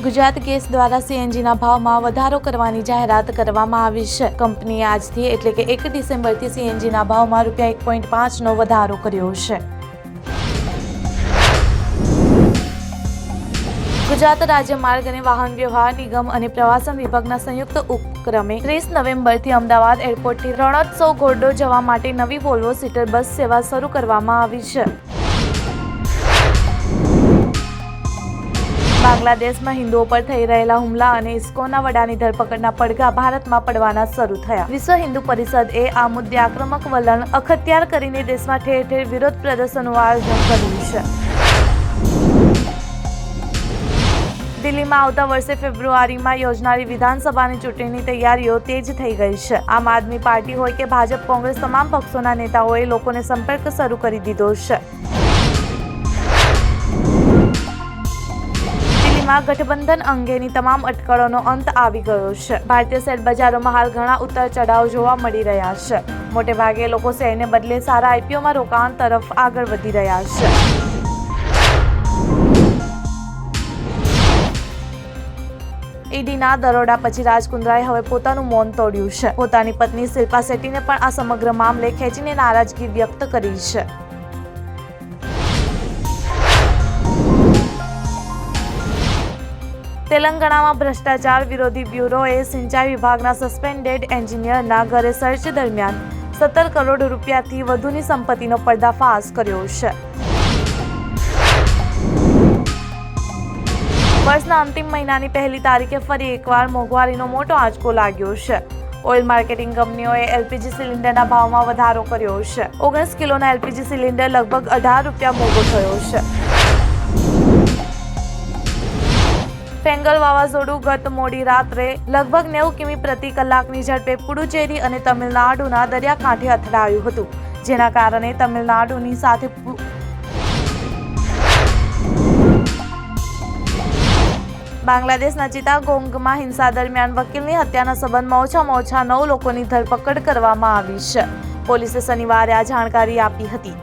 Gujarat gas દ્વારા સીએનજીના ભાવમાં વધારો કરવાની જાહેરાત કરવામાં આવી છે। કંપનીએ આજથી એટલે કે 1 ડિસેમ્બરથી સીએનજીના ભાવમાં ₹1.5નો વધારો કર્યો છે। ગુજરાત રાજ્ય માર્ગ અને વાહન વ્યવહાર નિગમ અને પ્રવાસન વિભાગના સંયુક્ત ઉપક્રમે 30 નવેમ્બરથી અમદાવાદ એરપોર્ટથી રણોત્સવ ઘોરડો જવા માટે નવી વોલ્વો સીટર બસ સેવા શરૂ કરવામાં આવી છે। બાંગ્લાદેશમાં હિન્દુઓ પર થઈ રહેલા હુમલા અને ઇસ્કોનના વડાની ધરપકડના પડઘા ભારતમાં પડવાના શરૂ થયા। વિશ્વ હિન્દુ પરિષદે આ મુદ્દે આક્રમક વલણ અખત્યાર કરીને દેશમાં ઠેર ઠેર વિરોધ પ્રદર્શનનું આયોજન કર્યું છે। દિલ્હીમાં આવતા વર્ષે ફેબ્રુઆરીમાં યોજનારી વિધાનસભાની ચૂંટણીની તૈયારીઓ તેજ થઈ ગઈ છે। આમ આદમી પાર્ટી હોય કે ભાજપ, કોંગ્રેસ તમામ પક્ષોના નેતાઓએ લોકોને સંપર્ક શરૂ કરી દીધો છે। ગઠબંધન અંગેની તમામ અટકળોનો અંત આવી ગયો છે। ભારતીય શેર બજારોમાં હાલ ઘણા ઉતાર ચઢાવ જોવા મળી રહ્યા છે। મોટે ભાગે લોકો શેરને બદલે સારા આઈપીઓમાં રોકાણ તરફ આગળ વધી રહ્યા છે। ઈડીના દરોડા પછી રાજ કુંદ્રાએ હવે પોતાનું મૌન તોડ્યું છે। પોતાની પત્ની શિલ્પા શેટ્ટીને પણ આ સમગ્ર મામલે ખેંચીને નારાજગી વ્યક્ત કરી છે। તેલંગાણામાં ભ્રષ્ટાચાર વિરોધી બ્યુરોએ સિંચાઈ વિભાગના સસ્પેન્ડેડ એન્જિનિયરના ઘરે સર્ચ દરમિયાન 17 કરોડ રૂપિયાથી વધુની સંપત્તિનો પર્દાફાશ કર્યો છે। વર્ષના અંતિમ મહિનાની પહેલી તારીખે ફરી એકવાર મોંઘવારીનો મોટો આંચકો લાગ્યો છે। ઓઇલ માર્કેટિંગ કંપનીઓએ એલપીજી સિલિન્ડરના ભાવમાં વધારો કર્યો છે। 19 કિલોના એલપીજી સિલિન્ડર લગભગ 18 રૂપિયા મોંઘો થયો છે। ફેંગલ વાવાઝોડું ગત મોડી રાત્રે લગભગ 90 કિમી પ્રતિ કલાકની ઝડપે પુડુચેરી અને તમિલનાડુના દરિયાકાંઠે અથડાયું હતું, જેના કારણે તમિલનાડુની સાથે બાંગ્લાદેશના ચિત્તાગોંગમાં હિંસા દરમિયાન વકીલની હત્યાના સંબંધમાં ઓછામાં ઓછા 9 લોકોની ધરપકડ કરવામાં આવી છે। પોલીસે શનિવારે આ જાણકારી આપી હતી।